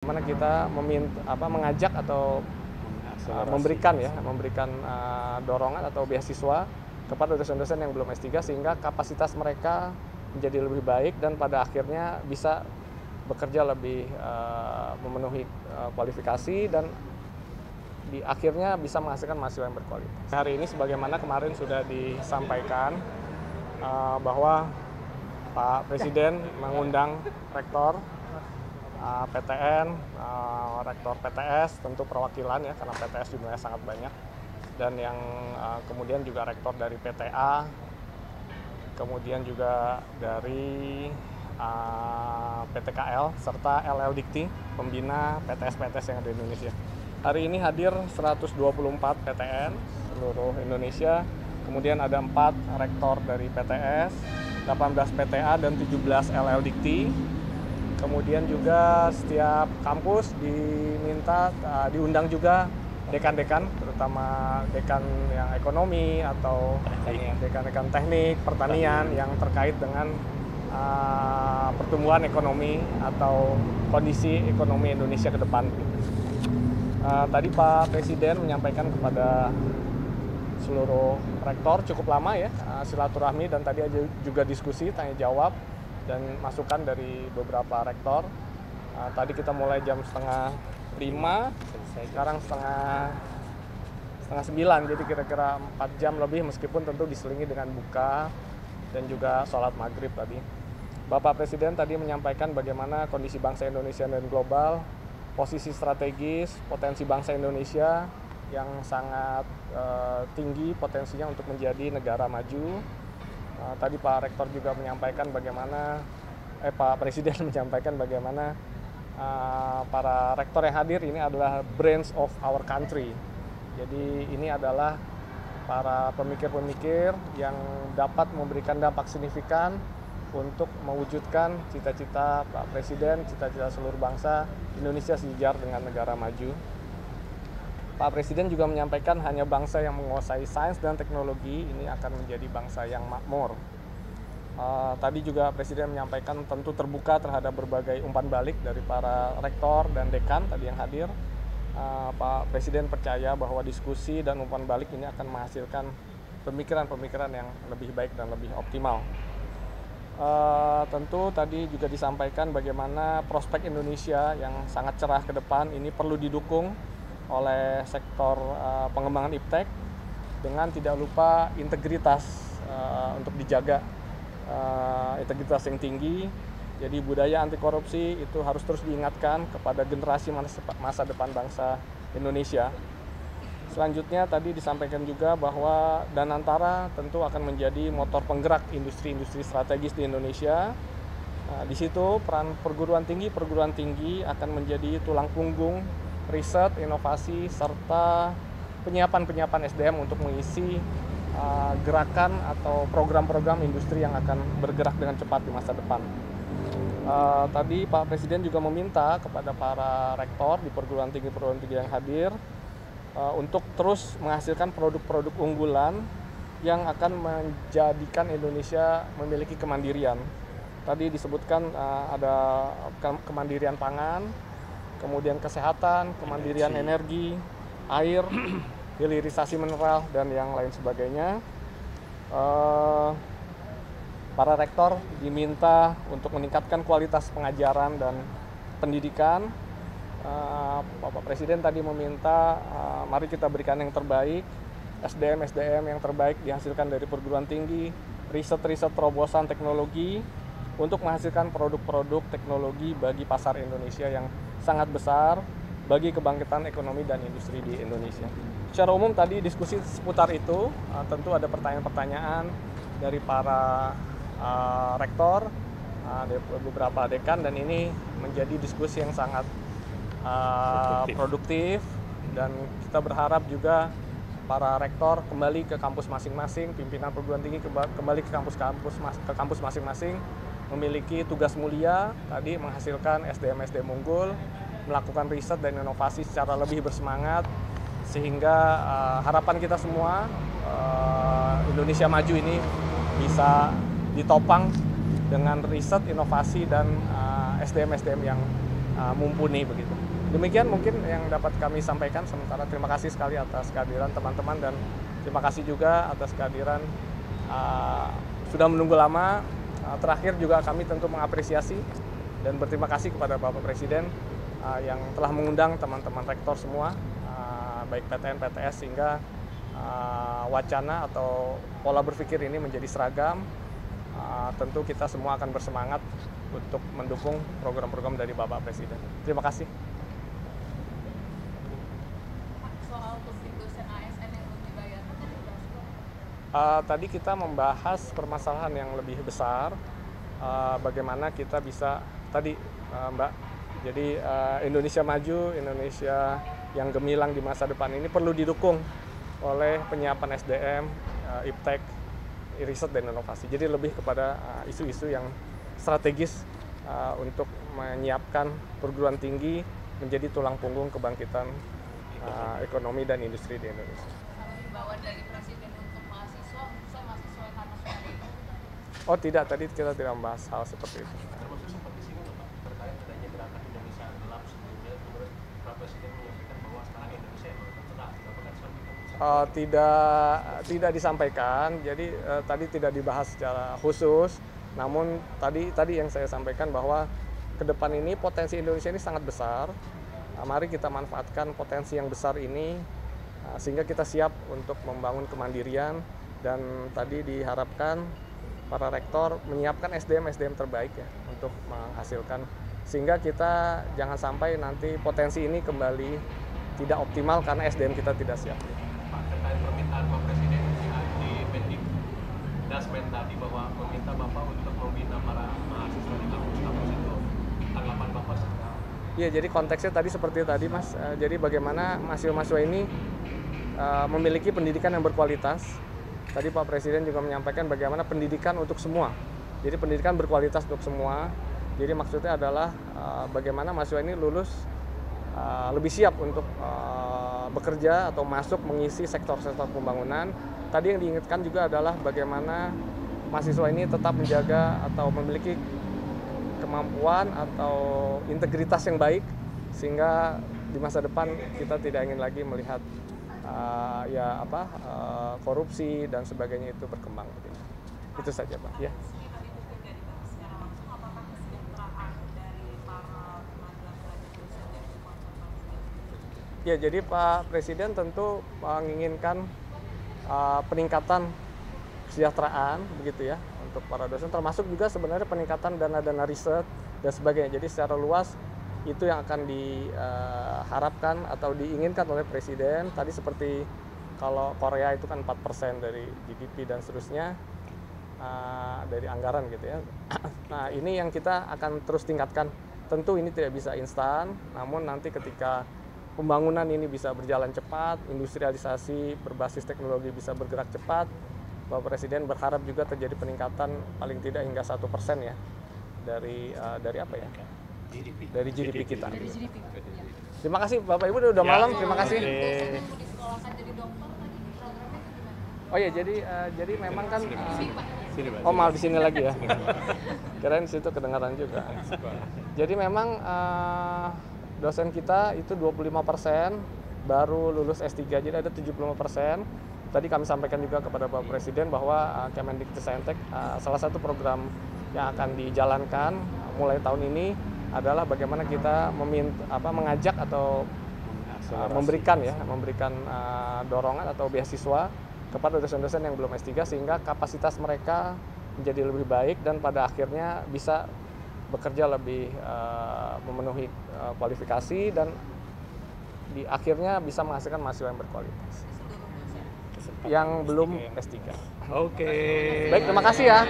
Mana kita mengajak atau memberikan dorongan atau beasiswa kepada dosen-dosen yang belum S3 sehingga kapasitas mereka menjadi lebih baik dan pada akhirnya bisa bekerja lebih memenuhi kualifikasi dan di akhirnya bisa menghasilkan mahasiswa yang berkualitas. Hari ini sebagaimana kemarin sudah disampaikan bahwa Pak Presiden mengundang rektor PTN, rektor PTS, tentu perwakilan ya karena PTS jumlahnya sangat banyak, dan yang kemudian juga rektor dari PTA, kemudian juga dari PTKL serta LL Dikti, pembina PTS-PTS yang ada di Indonesia. Hari ini hadir 124 PTN seluruh Indonesia, kemudian ada 4 rektor dari PTS, 18 PTA dan 17 LL Dikti. Kemudian juga setiap kampus diundang juga dekan-dekan, terutama dekan yang ekonomi atau dekan-dekan teknik, pertanian yang terkait dengan pertumbuhan ekonomi atau kondisi ekonomi Indonesia ke depan. Tadi Pak Presiden menyampaikan kepada seluruh rektor cukup lama ya silaturahmi, dan tadi juga diskusi tanya jawab dan masukan dari beberapa rektor. Tadi kita mulai jam 4:30, sekarang setengah 9, jadi kira-kira 4 jam lebih meskipun tentu diselingi dengan buka dan juga sholat maghrib tadi. Bapak Presiden tadi menyampaikan bagaimana kondisi bangsa Indonesia dan global, posisi strategis, potensi bangsa Indonesia yang sangat tinggi potensinya untuk menjadi negara maju. Tadi Pak Rektor juga menyampaikan bagaimana, Pak Presiden menyampaikan bagaimana para rektor yang hadir ini adalah brains of our country. Jadi ini adalah para pemikir-pemikir yang dapat memberikan dampak signifikan untuk mewujudkan cita-cita Pak Presiden, cita-cita seluruh bangsa Indonesia sejajar dengan negara maju. Pak Presiden juga menyampaikan hanya bangsa yang menguasai sains dan teknologi ini akan menjadi bangsa yang makmur. Tadi juga Presiden menyampaikan tentu terbuka terhadap berbagai umpan balik dari para rektor dan dekan tadi yang hadir. Pak Presiden percaya bahwa diskusi dan umpan balik ini akan menghasilkan pemikiran-pemikiran yang lebih baik dan lebih optimal. Tentu tadi juga disampaikan bagaimana prospek Indonesia yang sangat cerah ke depan ini perlu didukung oleh sektor pengembangan iptek dengan tidak lupa integritas untuk dijaga integritas yang tinggi. Jadi budaya anti korupsi itu harus terus diingatkan kepada generasi masa depan bangsa Indonesia. Selanjutnya tadi disampaikan juga bahwa Danantara tentu akan menjadi motor penggerak industri-industri strategis di Indonesia. Di situ peran perguruan tinggi akan menjadi tulang punggung riset, inovasi, serta penyiapan SDM untuk mengisi gerakan atau program-program industri yang akan bergerak dengan cepat di masa depan. Tadi Pak Presiden juga meminta kepada para rektor di perguruan tinggi yang hadir untuk terus menghasilkan produk-produk unggulan yang akan menjadikan Indonesia memiliki kemandirian. Tadi disebutkan ada kemandirian pangan, kemudian kesehatan, kemandirian energi, air, hilirisasi mineral, dan yang lain sebagainya. Para rektor diminta untuk meningkatkan kualitas pengajaran dan pendidikan. Bapak Presiden tadi meminta mari kita berikan yang terbaik, SDM yang terbaik dihasilkan dari perguruan tinggi, riset terobosan teknologi untuk menghasilkan produk-produk teknologi bagi pasar Indonesia yang sangat besar bagi kebangkitan ekonomi dan industri di Indonesia. Secara umum tadi diskusi seputar itu, tentu ada pertanyaan-pertanyaan dari para rektor, beberapa dekan, dan ini menjadi diskusi yang sangat produktif, dan kita berharap juga para rektor kembali ke kampus masing-masing, pimpinan perguruan tinggi kembali ke kampus masing-masing, memiliki tugas mulia tadi menghasilkan SDM unggul, melakukan riset dan inovasi secara lebih bersemangat, sehingga harapan kita semua Indonesia maju ini bisa ditopang dengan riset, inovasi, dan SDM yang mumpuni begitu. Demikian mungkin yang dapat kami sampaikan sementara. Terima kasih sekali atas kehadiran teman-teman dan terima kasih juga atas kehadiran sudah menunggu lama. Terakhir juga kami tentu mengapresiasi dan berterima kasih kepada Bapak Presiden yang telah mengundang teman-teman rektor semua, baik PTN, PTS, sehingga wacana atau pola berpikir ini menjadi seragam. Tentu kita semua akan bersemangat untuk mendukung program-program dari Bapak Presiden. Terima kasih. Soal publik dosen ASN yang belum dibayar, tadi kita membahas permasalahan yang lebih besar, bagaimana kita bisa tadi Mbak, jadi Indonesia maju, Indonesia yang gemilang di masa depan ini perlu didukung oleh penyiapan SDM, iptek, riset dan inovasi. Jadi lebih kepada isu-isu yang strategis untuk menyiapkan perguruan tinggi menjadi tulang punggung kebangkitan ekonomi dan industri di Indonesia. kalau himbauan dari Presiden untuk mahasiswa, saya mahasiswa yang harus itu. Oh tidak, tadi kita tidak membahas hal seperti itu. Termasuk sempat di sini Pak, terkait adanya gerakan Indonesia gelap sebelumnya, kemudian Pak Presiden menyampaikan bahwa sekarang Indonesia yang tercerah, apakah seperti itu? Tidak disampaikan, jadi tadi tidak dibahas secara khusus. Namun tadi yang saya sampaikan bahwa ke depan ini potensi Indonesia ini sangat besar. Mari kita manfaatkan potensi yang besar ini sehingga kita siap untuk membangun kemandirian, dan tadi diharapkan para rektor menyiapkan SDM terbaik ya untuk menghasilkan, sehingga kita jangan sampai nanti potensi ini kembali tidak optimal karena SDM kita tidak siap. Pak, terkait permintaan Pak Presiden di Pendik Dasmen tadi bahwa meminta Bapak untuk membina para mahasiswa di kampus-kampus itu, tanggapan Bapak sekarang? Iya, jadi konteksnya tadi seperti tadi Mas, jadi bagaimana mahasiswa-mahasiswa ini memiliki pendidikan yang berkualitas. Tadi Pak Presiden juga menyampaikan bagaimana pendidikan untuk semua, jadi pendidikan berkualitas untuk semua. Jadi maksudnya adalah bagaimana mahasiswa ini lulus lebih siap untuk bekerja atau masuk mengisi sektor-sektor pembangunan. Tadi yang diingatkan juga adalah bagaimana mahasiswa ini tetap menjaga atau memiliki kemampuan atau integritas yang baik, sehingga di masa depan kita tidak ingin lagi melihat korupsi dan sebagainya itu berkembang. Itu saja Pak. Ya. Ya, jadi Pak Presiden tentu menginginkan peningkatan kesejahteraan begitu ya untuk para dosen, termasuk juga sebenarnya peningkatan dana-dana riset dan sebagainya. Jadi secara luas itu yang akan diharapkan atau diinginkan oleh Presiden. Tadi seperti kalau Korea itu kan 4% dari GDP dan seterusnya dari anggaran gitu ya. Nah, ini yang kita akan terus tingkatkan. Tentu ini tidak bisa instan, namun nanti ketika pembangunan ini bisa berjalan cepat, industrialisasi berbasis teknologi bisa bergerak cepat, Bapak Presiden berharap juga terjadi peningkatan paling tidak hingga 1% ya dari apa ya? Dari GDP kita. Dari GDP. Terima kasih Bapak Ibu, udah malam. Terima kasih. Oh ya, jadi memang kan oh malah di sini lagi ya. Kirain situ kedengaran juga. Jadi memang dosen kita itu 25% baru lulus S3, jadi ada 75%. Tadi kami sampaikan juga kepada Bapak Presiden bahwa Kemendikbudristek salah satu program yang akan dijalankan mulai tahun ini adalah bagaimana kita mengajak atau memberikan dorongan atau beasiswa kepada dosen-dosen yang belum S3 sehingga kapasitas mereka menjadi lebih baik dan pada akhirnya bisa bekerja lebih memenuhi kualifikasi dan di akhirnya bisa menghasilkan mahasiswa yang berkualitas. Yang belum S3. Oke. Baik, terima kasih ya.